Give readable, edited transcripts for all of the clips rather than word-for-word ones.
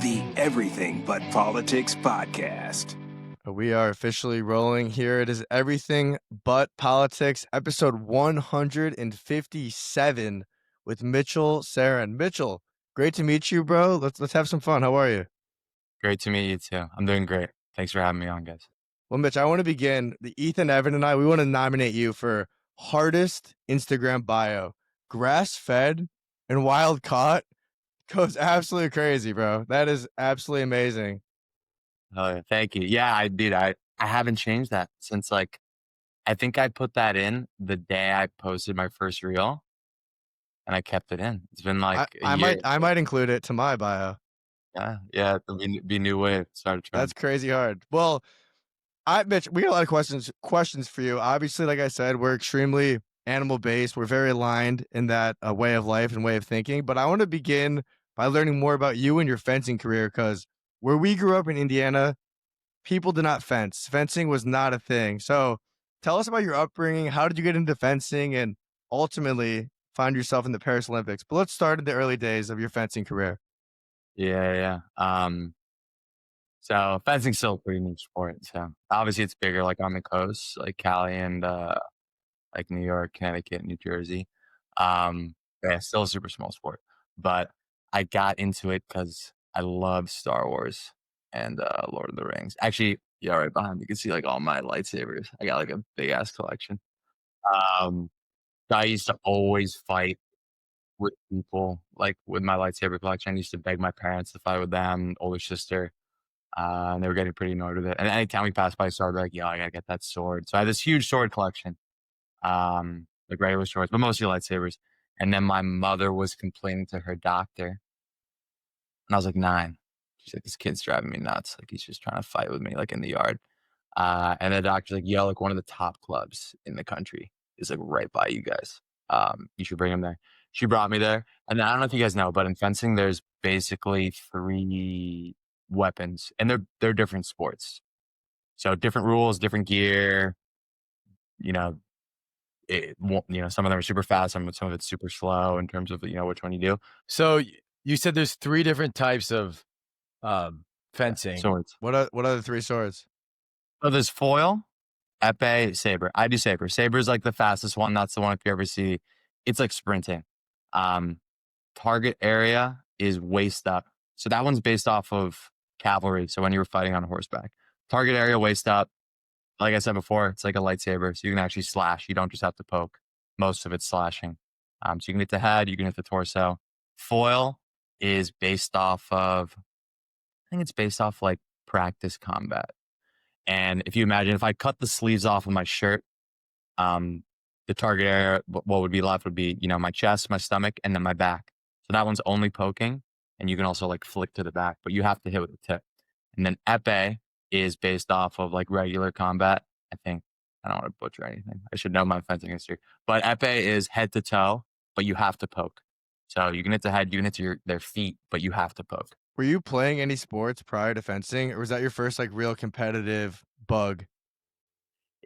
the Everything But Politics podcast. We are officially rolling here. It is Everything But Politics, episode 157 with Mitchell Saron. Mitchell, great to meet you, bro. Let's have some fun. How are you? Great to meet you too. I'm doing great. Thanks for having me on, guys. Well, Mitch, I want to begin. Ethan, Evan, and I, we want to nominate you for hardest Instagram bio. Grass-fed and wild caught goes absolutely crazy, bro. That is absolutely amazing. Oh, thank you. Yeah, I did. I haven't changed that since I think I put that in the day I posted my first reel, and I kept it in. It's been like a year. I might include it to my bio. Yeah. It'll be new wave. Start a trend. That's crazy hard. Well, Mitch, we got a lot of questions for you. Obviously, like I said, we're extremely animal based. We're very aligned in that way of life and way of thinking. But I want to begin by learning more about you and your fencing career, because where we grew up in Indiana, people did not fence. Fencing was not a thing. So tell us about your upbringing. How did you get into fencing and ultimately find yourself in the Paris Olympics? But let's start in the early days of your fencing career. Yeah. So fencing's still a pretty niche sport. So obviously it's bigger like on the coast, like Cali and like New York, Connecticut, New Jersey. Yeah, still a super small sport. But I got into it because I love Star Wars and Lord of the Rings. Actually, yeah, right behind me, you can see like all my lightsabers. I got like a big ass collection. So I used to always fight with people, like with my lightsaber collection. I used to beg my parents to fight with them, older sister. And they were getting pretty annoyed with it. And anytime we passed by a sword, like, I gotta get that sword. So I had this huge sword collection, like regular swords, but mostly lightsabers. And then my mother was complaining to her doctor, and I was like 9. She's like, "This kid's driving me nuts. Like, he's just trying to fight with me, like in the yard." And the doctor's like, "Yo, like one of the top clubs in the country is like right by you guys. You should bring him there." She brought me there. And then I don't know if you guys know, but in fencing, there's basically 3 weapons, and they're different sports. So different rules, different gear. Some of them are super fast, some of it's super slow in terms of which one you do. So you said there's 3 different types of fencing. Swords. What are the 3 swords? So there's foil, epee, saber. I do saber. Saber is like the fastest one. That's the one if you ever see. It's like sprinting. Target area is waist up. So that one's based off of cavalry. So when you were fighting on horseback, target area waist up. Like I said before, it's like a lightsaber. So you can actually slash. You don't just have to poke. Most of it's slashing. So you can hit the head, you can hit the torso. Foil is based off of, I think it's based off like practice combat. And if you imagine, if I cut the sleeves off of my shirt, the target area, what would be left would be, my chest, my stomach, and then my back. So that one's only poking. And you can also like flick to the back, but you have to hit with the tip. And then epee is based off of like regular combat. I think, I don't want to butcher anything. I should know my fencing history. But epee is head to toe, but you have to poke. So you can hit the head, you can hit their feet, but you have to poke. Were you playing any sports prior to fencing, or was that your first like real competitive bug?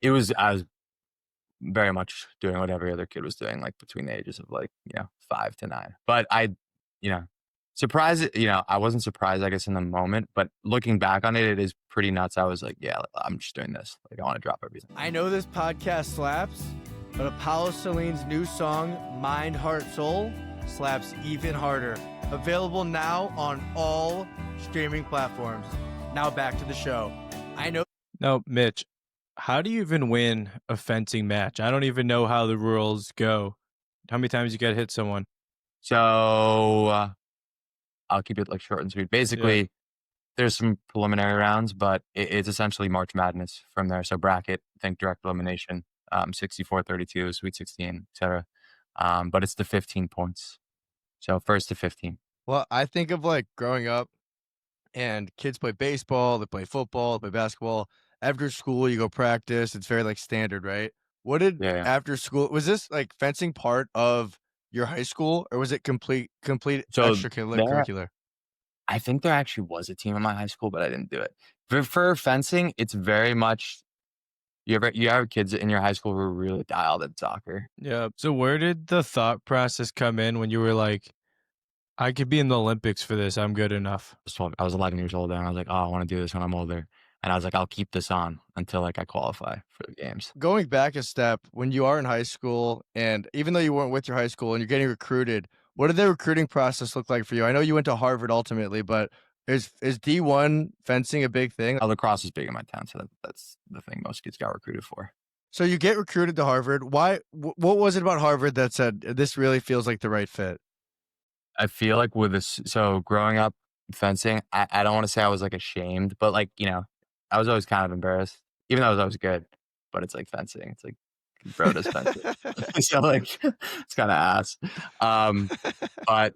I was very much doing what every other kid was doing, like between the ages of 5 to 9. But I wasn't surprised, I guess, in the moment, but looking back on it, it is pretty nuts. I was like, yeah, I'm just doing this. Like, I want to drop everything. I know this podcast slaps, but Paul Saladino's new song, Mind, Heart, Soul, slaps even harder. Available now on all streaming platforms. Now back to the show. Now, Mitch, how do you even win a fencing match? I don't even know how the rules go. How many times you got to hit someone? So I'll keep it like short and sweet. Basically, there's some preliminary rounds, but it's essentially March Madness from there. So bracket, think direct elimination, 64, 32, Sweet 16, etc. But it's the 15 points. So first to 15. Well, I think of like growing up and kids play baseball, they play football, they play basketball. After school, you go practice. It's very like standard, right? What did after school, was this like fencing part of your high school, or was it complete extracurricular? I think there actually was a team in my high school, but I didn't do it. For fencing, it's very much, you have kids in your high school who are really dialed at soccer. Yeah. So where did the thought process come in when you were like, I could be in the Olympics for this. I'm good enough. I was 11 years old, and I was like, oh, I want to do this when I'm older. And I was like, I'll keep this on until like I qualify for the games. Going back a step, when you are in high school, and even though you weren't with your high school and you're getting recruited, what did the recruiting process look like for you? I know you went to Harvard ultimately, but is D1 fencing a big thing? Lacrosse is big in my town, so that's the thing most kids got recruited for. So you get recruited to Harvard. Why? What was it about Harvard that said this really feels like the right fit? I feel like with this, so growing up fencing, I don't want to say I was like ashamed, but like, I was always kind of embarrassed, even though I was always good. But it's like fencing. It's like bro does fencing. So like it's kind of ass. But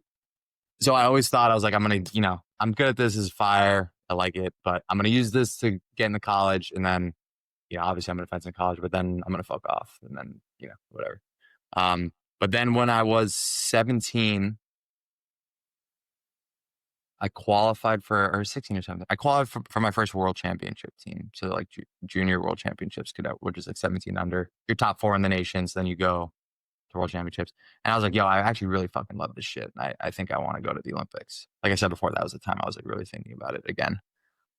so I always thought I was like, I'm gonna, I'm good at this. This is fire. I like it, but I'm gonna use this to get into college, and then, obviously I'm gonna fence in college, but then I'm gonna fuck off, and then whatever. But then when I was 17, I qualified or 16 or something. I qualified for my first world championship team. So like junior world championships, which is like 17 under. You're top 4 in the nations, then you go to world championships. And I was like, yo, I actually really fucking love this shit. I think I want to go to the Olympics. Like I said before, that was the time I was like really thinking about it again.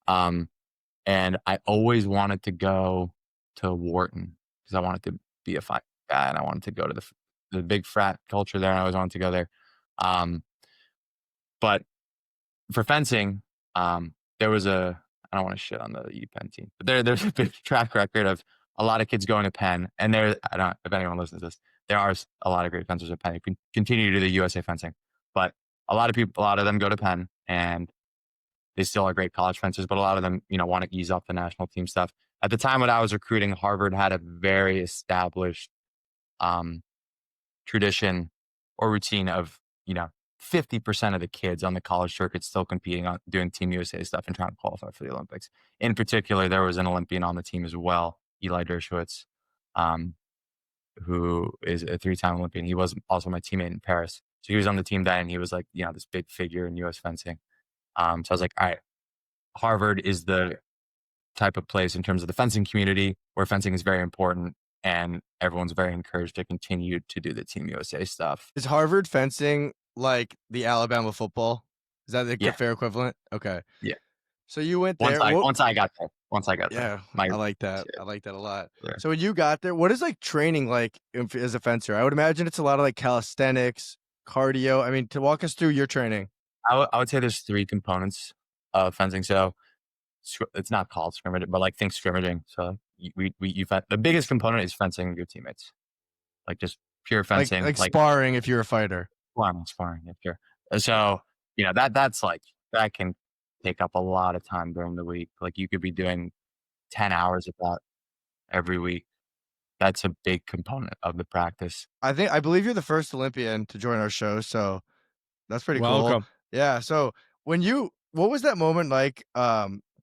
And I always wanted to go to Wharton because I wanted to be a fine guy, and I wanted to go to the big frat culture there, and I always wanted to go there. But for fencing, there was I don't want to shit on the UPenn team, but there's a big track record of a lot of kids going to Penn, and if anyone listens to this, there are a lot of great fencers at Penn who can continue to do the USA fencing, but a lot of them go to Penn, and they still are great college fencers, but a lot of them, want to ease off the national team stuff. At the time when I was recruiting, Harvard had a very established tradition or routine of, 50% of the kids on the college circuit still competing on doing Team USA stuff and trying to qualify for the Olympics. In particular, there was an Olympian on the team as well, Eli Dershowitz, who is a 3-time Olympian. He was also my teammate in Paris. So he was on the team then, and he was like, this big figure in US fencing. So I was like, all right, Harvard is the type of place in terms of the fencing community where fencing is very important, and everyone's very encouraged to continue to do the Team USA stuff. Is Harvard fencing like the Alabama football? Is that the fair equivalent? Okay. Yeah. So you went there. Once I got there. Yeah, I like that. I like that a lot. Yeah. So when you got there, what is like training like as a fencer? I would imagine it's a lot of like calisthenics, cardio. I mean, to walk us through your training. I would say there's 3 components of fencing. So it's not called scrimmage, but like think scrimmaging. So the biggest component is fencing your teammates, like just pure fencing, like sparring if you're a fighter. Sparring, yeah, sure. So that's like that can take up a lot of time during the week. Like you could be doing 10 hours of that every week. That's a big component of the practice. I believe you're the first Olympian to join our show, so that's pretty cool. Welcome. Yeah. So what was that moment like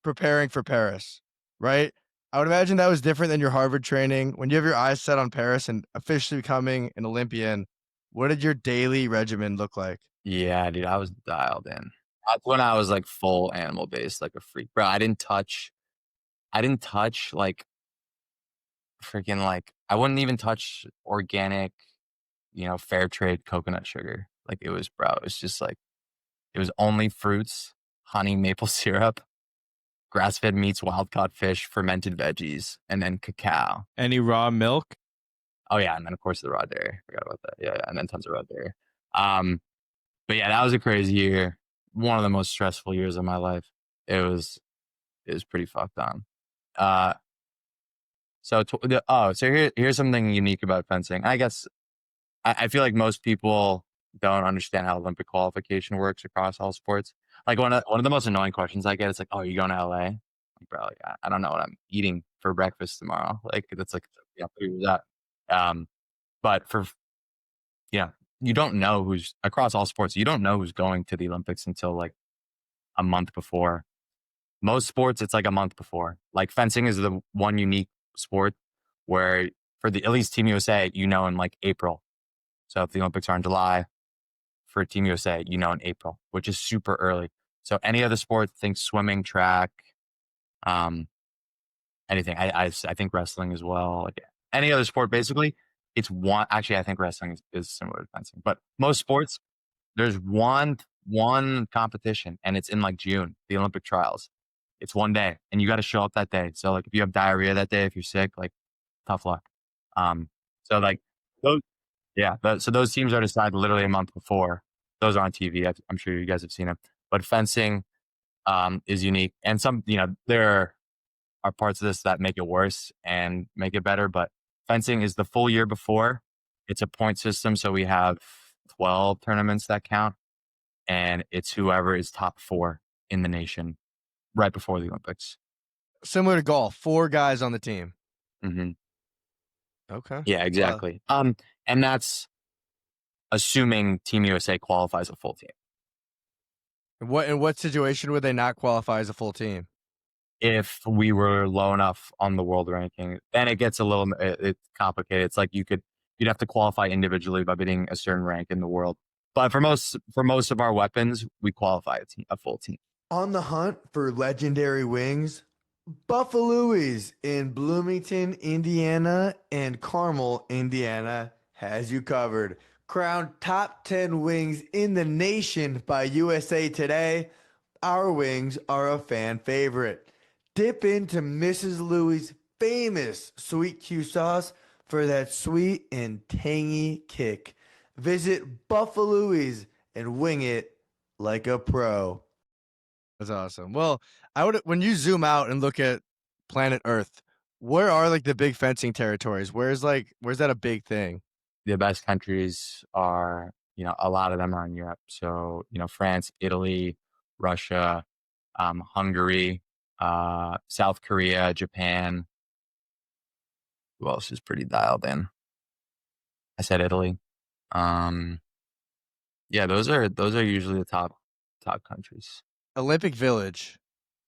preparing for Paris, right? I would imagine that was different than your Harvard training. When you have your eyes set on Paris and officially becoming an Olympian, what did your daily regimen look like? Yeah, dude, I was dialed in. That's when I was like full animal based, like a freak. Bro, I didn't touch like freaking like I wouldn't even touch organic, fair trade coconut sugar. Like it was just like it was only fruits, honey, maple syrup, grass-fed meats, wild-caught fish, fermented veggies, and then cacao. Any raw milk? Oh yeah, and then of course the raw dairy. Forgot about that. Yeah, and then tons of raw dairy. But yeah, that was a crazy year. One of the most stressful years of my life. It was pretty fucked on. So here's something unique about fencing. I guess I feel like most people don't understand how Olympic qualification works across all sports. Like one of the most annoying questions I get is like, "Oh, are you going to LA?" Like, bro, like, I don't know what I'm eating for breakfast tomorrow. Like that's like that. But for you don't know who's across all sports. You don't know who's going to the Olympics until like a month before. Most sports, it's like a month before. Like fencing is the one unique sport where for at least Team USA, in like April. So if the Olympics are in July, for Team USA, in April, which is super early. So any other sport, think swimming, track, anything. I think wrestling as well. Like any other sport, basically, it's one. Actually, I think wrestling is similar to fencing, but most sports, There's one competition, and it's in like June, the Olympic trials. It's one day, and you got to show up that day. So like, if you have diarrhea that day, if you're sick, like, tough luck. So like those, yeah. So those teams are decided literally a month before. Those are on TV. I'm sure you guys have seen them. But fencing is unique, and there are parts of this that make it worse and make it better. But fencing is the full year before. It's a point system, so we have 12 tournaments that count, and it's whoever is top 4 in the nation right before the Olympics. Similar to golf, 4 guys on the team. Mm-hmm. Okay. Yeah, exactly. And that's assuming Team USA qualifies a full team. In what situation would they not qualify as a full team? If we were low enough on the world ranking, then it gets a little it's complicated. It's like you'd have to qualify individually by beating a certain rank in the world. But for most of our weapons, we qualify a full team. On the hunt for legendary wings, Buffalo's in Bloomington, Indiana, and Carmel, Indiana has you covered. Crowned top 10 wings in the nation by USA Today, our wings are a fan favorite. Dip into Mrs. Louie's famous sweet Q sauce for that sweet and tangy kick. Visit Buffalo's and wing it like a pro. That's awesome. Well, when you zoom out and look at planet Earth, where are like the big fencing territories? Where's that a big thing? The best countries are, a lot of them are in Europe. So, France, Italy, Russia, Hungary, South Korea, Japan. Who else is pretty dialed in? I said Italy. Yeah, those are usually the top countries. Olympic Village.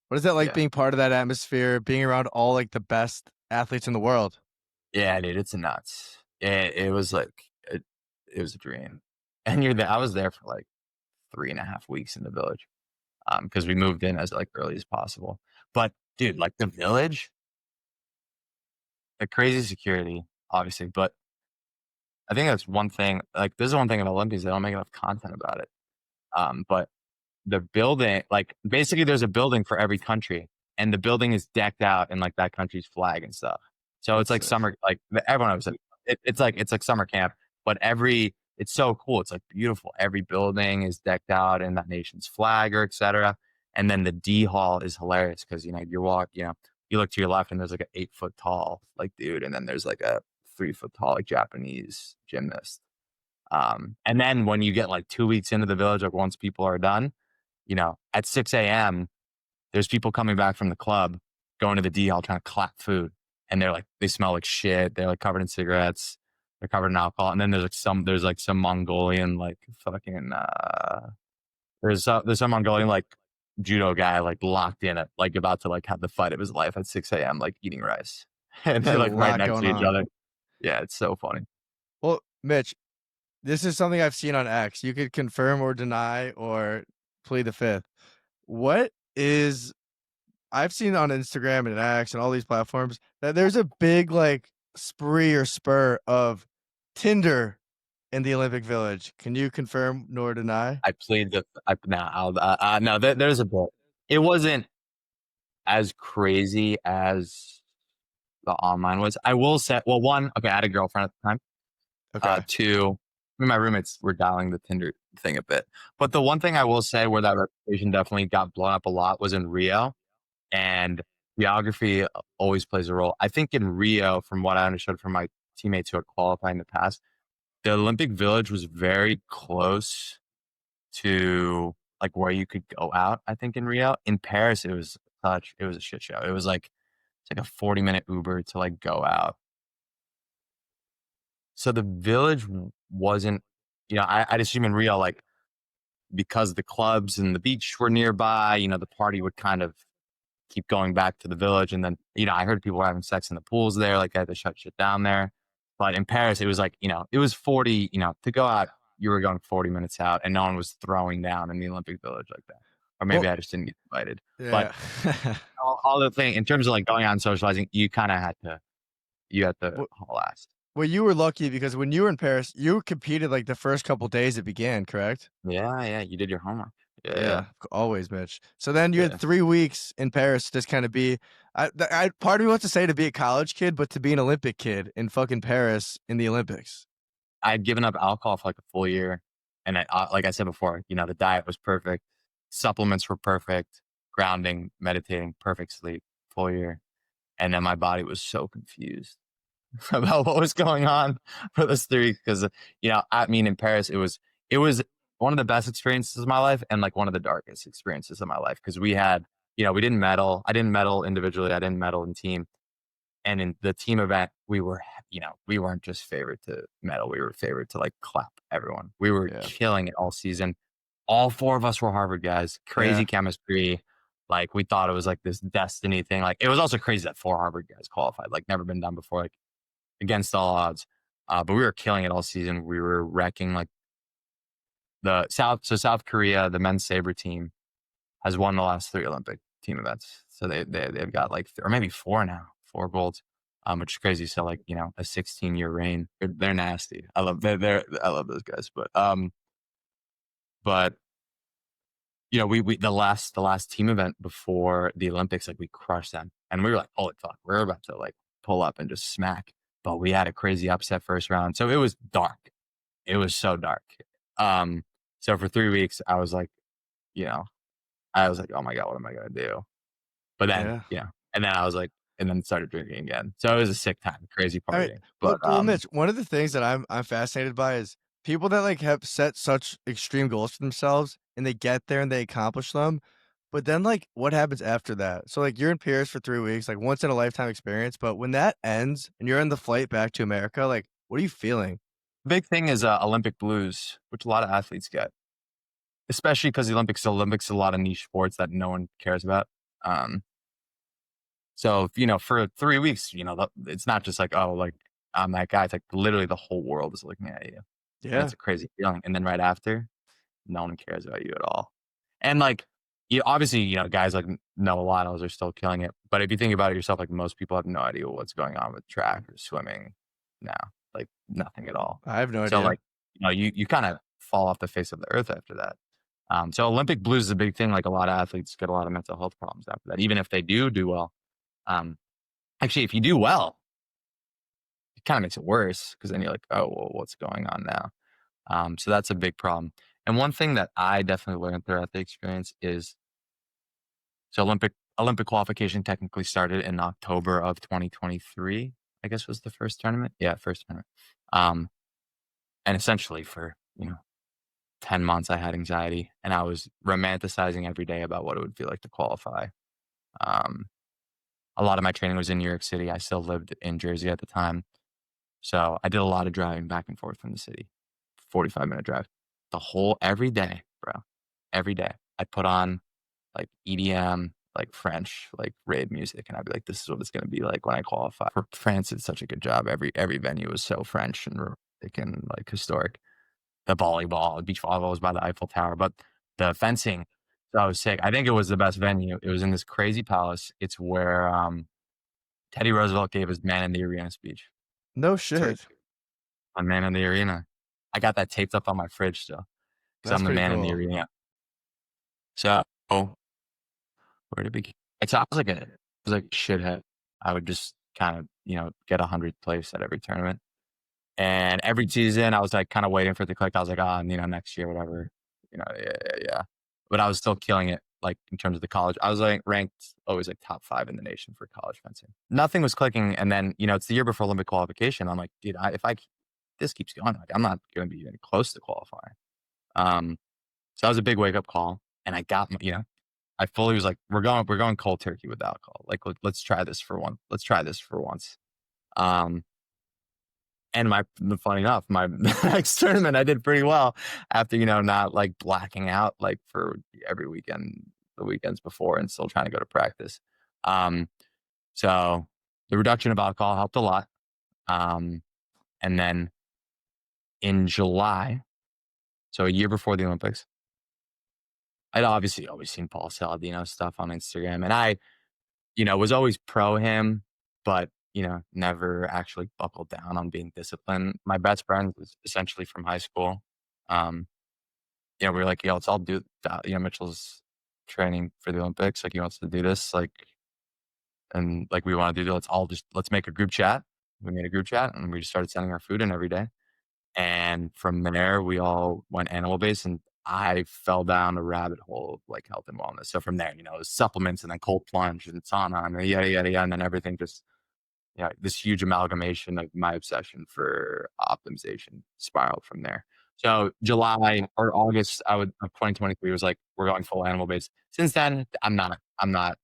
What is that like being part of that atmosphere, being around all like the best athletes in the world? Yeah, dude, it's nuts. It was like it was a dream. And I was there for like 3.5 weeks in the village. Because we moved in as like early as possible. But dude, like the village, the crazy security, obviously. But I think that's one thing. Like, this is one thing about Olympians, they don't make enough content about it. But the building, like, basically there's a building for every country, and the building is decked out in like that country's flag and stuff. So it's like summer, like everyone knows it. It's like summer camp, but it's so cool. It's like beautiful. Every building is decked out in that nation's flag or etc. And then the D hall is hilarious because you look to your left and there's like an 8-foot tall like dude, and then there's like a 3-foot tall like Japanese gymnast. And then when you get like 2 weeks into the village, like once people are done, at 6 a.m. there's people coming back from the club going to the D hall trying to clap food, and they smell like shit. They're like covered in cigarettes. They're covered in alcohol. And then there's some Mongolian like fucking there's some Mongolian like judo guy like locked in it, like about to like have the fight of his life at 6 a.m. like eating rice. And they're like right next to each other. Yeah, it's so funny. Well, Mitch, this is something I've seen on X. You could confirm or deny or plead the fifth. I've seen on Instagram and X and all these platforms that there's a big like spree or spur of Tinder in the Olympic Village. Can you confirm nor deny? I plead the no. There's a bit. It wasn't as crazy as the online was. I will say, well, one, okay, I had a girlfriend at the time. Okay. 2, my roommates were dialing the Tinder thing a bit. But the one thing I will say where that reputation definitely got blown up a lot was in Rio, and geography always plays a role. I think in Rio, from what I understood from my teammates who had qualified in the past, the Olympic Village was very close to like where you could go out. I think in Rio. In Paris, it was a shit show. It was like a 40-minute Uber to like go out. So the village wasn't, I'd assume in Rio, like, because the clubs and the beach were nearby, the party would kind of keep going back to the village. And then, I heard people were having sex in the pools there, like, they had to shut shit down there. But in Paris, it was like, it was 40, to go out, you were going 40 minutes out, and no one was throwing down in the Olympic Village like that. Or maybe I just didn't get invited. Yeah. But all the thing, in terms of like going out and socializing, you had to haul ass. Well, you were lucky because when you were in Paris, you competed like the first couple days it began, correct? Yeah, you did your homework. Yeah, always, Mitch. So then you had Yeah. 3 weeks in Paris to just kind of be part of me wants to say to be a college kid, but to be an Olympic kid in fucking Paris in the Olympics. I'd given up alcohol for like a full year, and like I said before, the diet was perfect, supplements were perfect, grounding, meditating, perfect sleep, full year, and then my body was so confused about what was going on for those 3 weeks because I mean in Paris it was one of the best experiences of my life and like one of the darkest experiences of my life because we had we didn't medal. I didn't medal individually. I didn't medal in team. And in the team event, we weren't just favored to medal. We were favored to like clap everyone. We were Yeah. killing it all season. All 4 of us were Harvard guys. Crazy Yeah. chemistry. Like we thought it was like this destiny thing. Like it was also crazy that 4 Harvard guys qualified. Like never been done before. Like against all odds. But we were killing it all season. We were wrecking like South Korea, the men's saber team has won the last 3 Olympic team events. So they've got like, or maybe 4 now, 4 golds, which is crazy. So like, a 16-year reign. They're nasty. I love those guys. But we the last team event before the Olympics, like we crushed them, and we were like, holy fuck, we're about to like pull up and just smack. But we had a crazy upset first round, so it was dark. It was so dark. So for 3 weeks, I was like, oh my God, what am I gonna do? But then, and then I was like, and then started drinking again. So it was a sick time, crazy All right. partying. But Well, Mitch, one of the things that I'm fascinated by is people that like have set such extreme goals for themselves and they get there and they accomplish them. But then like what happens after that? So like you're in Paris for 3 weeks, like once in a lifetime experience, but when that ends and you're in the flight back to America, like what are you feeling? big thing is Olympic blues, which a lot of athletes get, especially because the Olympics is a lot of niche sports that no one cares about. So, for 3 weeks, it's not just like, oh, like I'm that guy. It's like literally the whole world is looking at you. And Yeah. it's a crazy feeling. And then right after, no one cares about you at all. And like, obviously, guys like Noah Lyles are still killing it. But if you think about it yourself, like most people have no idea what's going on with track or swimming now, like nothing at all. I have no So idea. like, you kind of fall off the face of the earth after that. So Olympic blues is a big thing. Like a lot of athletes get a lot of mental health problems after that, even if they do well. Actually, if you do well, it kind of makes it worse because then you're like, oh, well, what's going on now? So that's a big problem. And one thing that I definitely learned throughout the experience is, so Olympic qualification technically started in October of 2023, I guess was the first tournament. Yeah, first tournament. And essentially for, 10 months, I had anxiety and I was romanticizing every day about what it would feel like to qualify. A lot of my training was in New York City. I still lived in Jersey at the time. So I did a lot of driving back and forth from the city, 45-minute drive, every day, bro. Every day. I'd put on like EDM, like French, like rave music. And I'd be like, this is what it's going to be like when I qualify. For France did such a good job. Every venue was so French and romantic and like historic. The beach volleyball was by the Eiffel Tower, but the fencing, so I was sick. I think it was the best venue. It was in this crazy palace. It's where Teddy Roosevelt gave his Man in the Arena speech. No shit. On Man in the Arena. I got that taped up on my fridge still. Because I'm the man in the arena. So where to begin? So I was like a shithead. I would just kind of, get 100th place at every tournament. And every season I was like kind of waiting for it to click. I was like, next year, whatever. Yeah. But I was still killing it, like in terms of the college. I was like ranked always like top 5 in the nation for college fencing. Nothing was clicking. And then, it's the year before Olympic qualification. I'm like, dude, if this keeps going, like I'm not going to be even close to qualifying. So that was a big wake up call. And I got, I fully was like, we're going cold turkey with alcohol. Like, let's try this for one. Let's try this for once. And funny enough, my next tournament, I did pretty well after, not like blacking out like for every weekend, the weekends before, and still trying to go to practice. So the reduction of alcohol helped a lot. And then in July, so a year before the Olympics, I'd obviously always seen Paul Saladino stuff on Instagram, and I, was always pro him, but never actually buckled down on being disciplined. My best friend was essentially from high school. Um, we were like, let's all do that. Mitchell's training for the Olympics. Like, he wants to do this. Like, and like, we want to do that. Let's make a group chat. We made a group chat and we just started sending our food in every day. And from there, we all went animal based, and I fell down a rabbit hole of like health and wellness. So from there, it was supplements and then cold plunge and sauna and yada, yada, yada. And then everything just, this huge amalgamation of my obsession for optimization spiraled from there. So July or August of 2023 was like, we're going full animal based. Since then, I'm not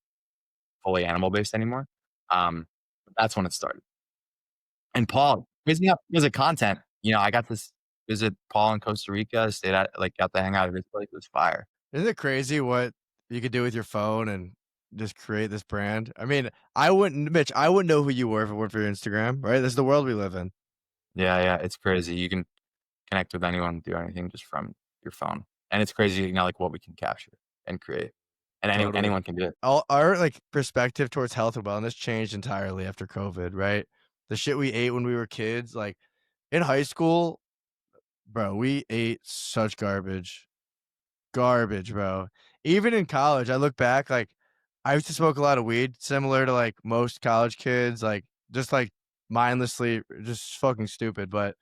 fully animal based anymore. That's when it started. And Paul, crazy enough, because of content, I got to visit Paul in Costa Rica, got to hang out at his place. It was fire. Isn't it crazy what you could do with your phone and just create this brand? I mean, I wouldn't know who you were if it weren't for your Instagram, right? This is the world we live in. Yeah, it's crazy. You can connect with anyone, do anything just from your phone. And it's crazy, like what we can capture and create. And Totally. anyone can do it. Our like perspective towards health and wellness changed entirely after COVID, right? The shit we ate when we were kids, like in high school, bro, we ate such garbage, bro. Even in college, I look back, like I used to smoke a lot of weed, similar to like most college kids, like just like mindlessly, just fucking stupid, but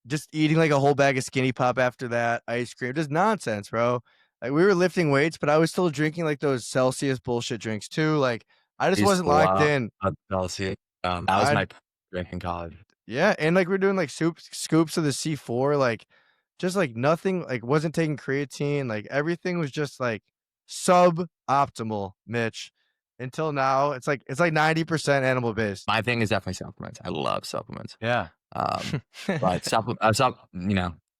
just eating like a whole bag of Skinny Pop after that, ice cream, just nonsense, bro. Like we were lifting weights, but I was still drinking like those Celsius bullshit drinks too. Like I just wasn't locked in. Celsius. That was my drink in college. Yeah, and like we're doing like scoops of the C4, like just like nothing, like wasn't taking creatine, like everything was just like suboptimal, Mitch. Until now, it's like 90% animal based. My thing is definitely supplements. I love supplements. Yeah. But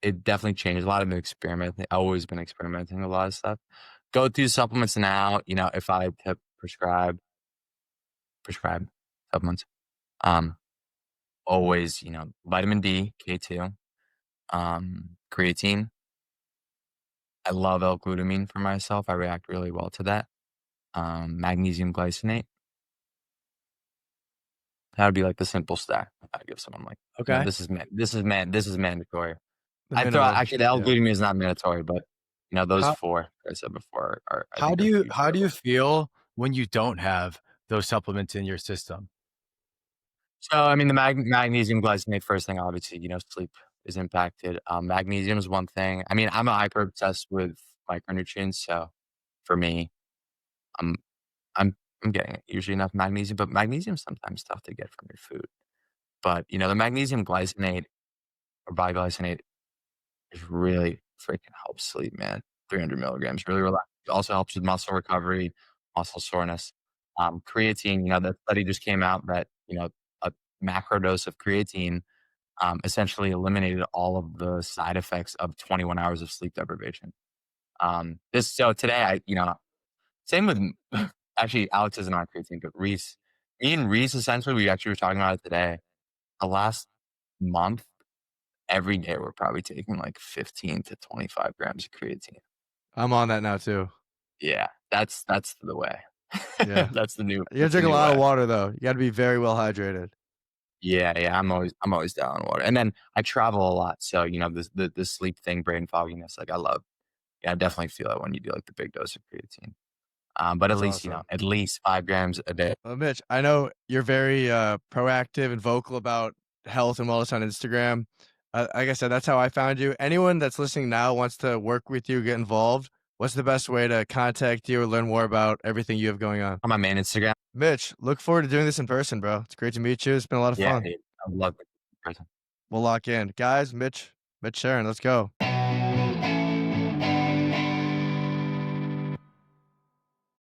it definitely changed. A lot of experimenting. I've always been experimenting a lot of stuff. Go through supplements now. If I to prescribe supplements, always, vitamin D, K2, creatine. I love L-glutamine for myself. I react really well to that. Magnesium glycinate. That would be like the simple stack I give someone. Like, okay, this is mandatory. The I throw actually the L-glutamine is not mandatory, but those four I said before are. How do you feel when you don't have those supplements in your system? So I mean, the magnesium glycinate, first thing, obviously, sleep is impacted. Magnesium is one thing. I mean, I'm hyper obsessed with micronutrients, so for me, I'm getting usually enough magnesium, but magnesium is sometimes tough to get from your food. But the magnesium glycinate or biglycinate is really freaking helps sleep, man. 300 milligrams really relax. It also helps with muscle recovery, muscle soreness. Creatine, that study just came out that a macro dose of creatine essentially eliminated all of the side effects of 21 hours of sleep deprivation. So today, same with actually Alex isn't on creatine, but me and Reese, essentially, we actually were talking about it today. The last month, every day, we're probably taking like 15 to 25 grams of creatine. I'm on that now too. Yeah, that's the way. Yeah, that's the new. You gotta drink a lot of water though. You gotta be very well hydrated. Yeah, I'm always down on water. And then I travel a lot, so the sleep thing, brain fogginess, like I definitely feel it when you do like the big dose of creatine. But at least awesome. at least 5 grams a day. Well, Mitch, I know you're very proactive and vocal about health and wellness on Instagram. Like I said, that's how I found you. Anyone that's listening now wants to work with you, get involved. What's the best way to contact you or learn more about everything you have going on? On my main Instagram. Mitch, look forward to doing this in person, bro. It's great to meet you. It's been a lot of fun. Dude, I love it in person. We'll lock in. Guys, Mitch, Saron, let's go.